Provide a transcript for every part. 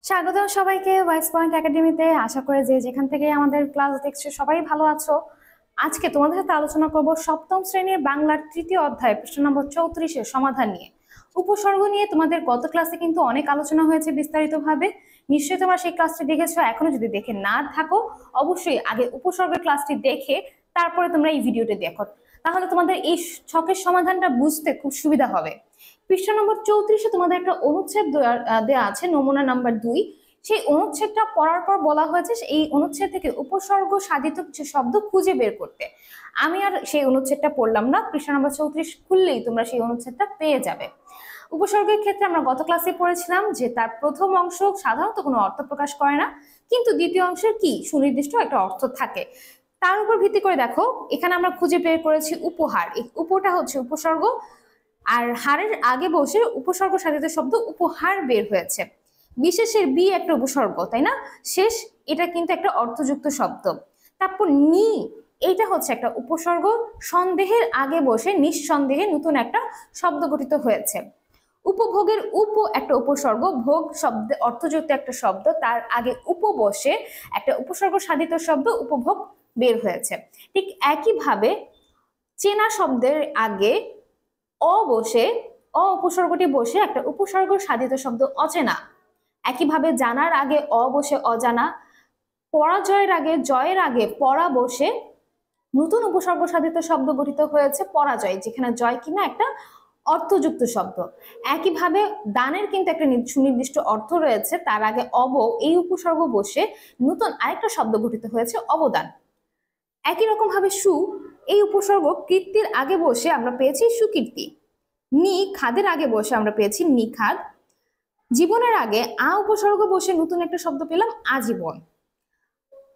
স্বাগতম সবাইকে wise point একাডেমিতে। আশা করে যে যেখান থেকে আমাদের ক্লাস দেখছো সবাই ভালো আছো। আজকে তোমাদের সাথে আলোচনা করব সপ্তম শ্রেণীর বাংলার তৃতীয় অধ্যায় পৃষ্ঠা নম্বর 34-এর সমাধান নিয়ে। উপসর্গ নিয়ে তোমাদের গত ক্লাসে কিন্তু অনেক আলোচনা হয়েছে বিস্তারিতভাবে। নিশ্চয়ই তোমরা সেই ক্লাসটি দেখেছো। এখনো যদি দেখে না থাকো অবশ্যই আগে উপসর্গের ক্লাসটি দেখে তারপরে তোমরা এই ভিডিওটি দেখো, তাহলে তোমাদের এই ছকের সমাধানটা বুঝতে খুব সুবিধা হবে। পৃষ্ঠা নম্বর 34-এ তোমাদের একটা অনুচ্ছেদ দেওয়া আছে, নমুনা নাম্বার 2। সেই অনুচ্ছেদটা পড়ার পর বলা হয়েছে এই অনুচ্ছেদ থেকে উপসর্গ সাধিত কিছু শব্দ খুঁজে বের করতে। আমি আর সেই অনুচ্ছেদটা পড়লাম না, পৃষ্ঠা নম্বর 34 খুললেই তোমরা সেই অনুচ্ছেদটা পেয়ে যাবে। উপসর্গের ক্ষেত্রে আমরা গত ক্লাসে পড়েছিলাম যে তার প্রথম অংশ সাধারণত কোনো অর্থ প্রকাশ করে না, কিন্তু দ্বিতীয় অংশের কি সুনির্দিষ্ট একটা অর্থ থাকে। তার উপর ভিত্তি করে দেখো এখানে আমরা খুঁজে বের করেছি উপহার। এই উপটা হচ্ছে উপসর্গ, আর হারের আগে বসে উপসর্গ সাধিত শব্দ উপহার বের হয়েছে। বিশেষের বি একটা উপসর্গ, তাই না? শেষ এটা কিন্তু একটা অর্থযুক্ত শব্দ। তারপর নি এইটা হচ্ছে একটা উপসর্গ, সন্দেহের আগে বসে নিঃসন্দেহে নতুন একটা শব্দ গঠিত হয়েছে। উপভোগের উপ একটা উপসর্গ, ভোগ শব্দে অর্থযুক্ত একটা শব্দ, তার আগে উপ বসে একটা উপসর্গ সাধিত শব্দ উপভোগ বের হয়েছে। ঠিক একইভাবে চেনা শব্দের আগে অ বসে অ উপসর্গটি বসে একটা উপসর্গ সাধিত শব্দ অচেনা। একইভাবে জানার আগে অ বসে অজানা, পরাজয়ের আগে জয়ের আগে পরা বসে নতুন উপসর্গ সাধিত শব্দ গঠিত হয়েছে পরাজয়, যেখানে জয় কিনা একটা অর্থযুক্ত শব্দ। একইভাবে দানের কিন্তু একটা সুনির্দিষ্ট অর্থ রয়েছে, তার আগে অব এই উপসর্গ বসে নতুন আরেকটা শব্দ গঠিত হয়েছে অবদান। একই রকম ভাবে সু এই উপসর্গ কীর্তির আগে বসে আমরা পেয়েছি সুকীর্তি। নি খাদের আগে বসে আমরা পেয়েছি নিখাদ। জীবনের আগে আ উপসর্গ বসে নতুন একটা শব্দ পেলাম আজীবন।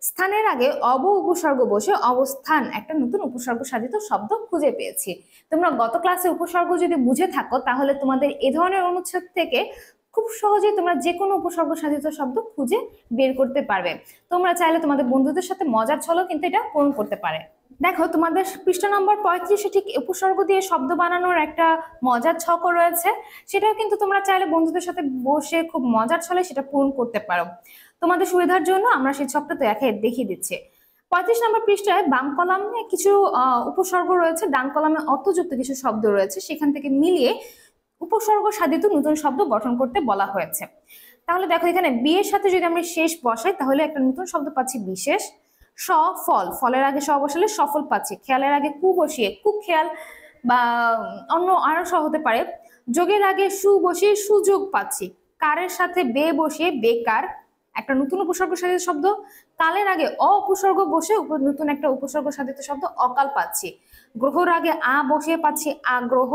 স্থানের আগে অব উপসর্গ বসে অবস্থান একটা নতুন উপসর্গ সাধিত শব্দ খুঁজে পেয়েছি। তোমরা গত ক্লাসে উপসর্গ যদি বুঝে থাকো তাহলে তোমাদের এ ধরনের অনুচ্ছেদ থেকে খুব সহজেই তোমরা যে কোনো উপসর্গ সাধিত শব্দ খুঁজে বের করতে পারবে। তোমরা চাইলে তোমাদের বন্ধুদের সাথে মজার ছলেও কিন্তু এটা পূরণ করতে পারে। দেখো তোমাদের পৃষ্ঠা নম্বর 35-এ ঠিক উপসর্গ দিয়ে শব্দ বানানোর একটা মজার ছকও রয়েছে, সেটাও কিন্তু তোমরা চাইলে বন্ধুদের সাথে বসে খুব মজার ছলে সেটা পূরণ করতে পারো। তোমাদের সুবিধার জন্য আমরা সেই ছকটা তো দেখিয়ে দিচ্ছি। 35 নম্বর পৃষ্ঠায় বাম কলামে কিছু উপসর্গ রয়েছে, ডান কলামে অর্থযুক্ত কিছু শব্দ রয়েছে, সেখান থেকে মিলিয়ে উপসর্গ সাধিত নতুন শব্দ গঠন করতে বলা হয়েছে। তাহলে দেখো এখানে বিয়ের সাথে যদি আমরা শেষ বসাই তাহলে একটা নতুন শব্দ পাচ্ছি বিশেষ। স ফল, ফলের আগে স বসালে সফল পাচ্ছি। খেয়ালের আগে কু বসিয়ে কুখেয়াল বা অন্য আরো স হতে পারে। যোগের আগে সু বসিয়ে সুযোগ পাচ্ছি। কারের সাথে বে বসিয়ে বেকার একটা নতুন উপসর্গ সাধিত শব্দ। কালের আগে অ উপসর্গ বসে নতুন একটা উপসর্গ সাধিত শব্দ অকাল পাচ্ছি। গ্রহর আগে আ বসিয়ে পাচ্ছি আগ্রহ।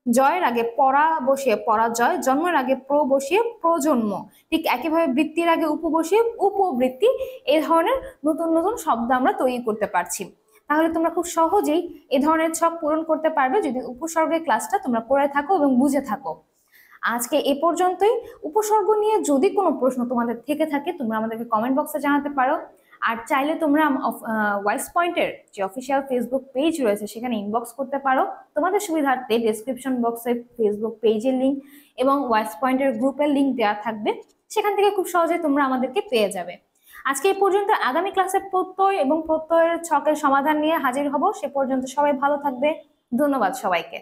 জয়ের আগে পরা বসিয়ে পরাজয়। জন্মের আগে প্র বসিয়ে প্রজন্ম। ঠিক একইভাবে বৃত্তির আগে উপ বসিয়ে উপবৃত্তি। এই ধরনের নতুন নতুন শব্দ আমরা তৈরি করতে পারছি। তাহলে তোমরা খুব সহজেই এ ধরনের ছক পূরণ করতে পারবে যদি উপসর্গের ক্লাসটা তোমরা করে থাকো এবং বুঝে থাকো। আজকে এ পর্যন্তই। উপসর্গ নিয়ে যদি কোনো প্রশ্ন তোমাদের থেকে থাকে তোমরা আমাদেরকে কমেন্ট বক্সে জানাতে পারো। আর চাইলে তোমরা ওয়াইস পয়েন্টের যে অফিসিয়াল ফেসবুক পেজ রয়েছে সেখানে ইনবক্স করতে পারো। তোমাদের সুবিধার্থে ডেসক্রিপশন বক্সে ফেসবুক পেজের লিঙ্ক এবং ওয়াইস পয়েন্টের গ্রুপের লিঙ্ক দেওয়া থাকবে, সেখান থেকে খুব সহজে তোমরা আমাদেরকে পেয়ে যাবে। আজকে এই পর্যন্ত। আগামী ক্লাসে প্রত্যয় এবং প্রত্যয়ের ছকের সমাধান নিয়ে হাজির হব। সে পর্যন্ত সবাই ভালো থাকবে। ধন্যবাদ সবাইকে।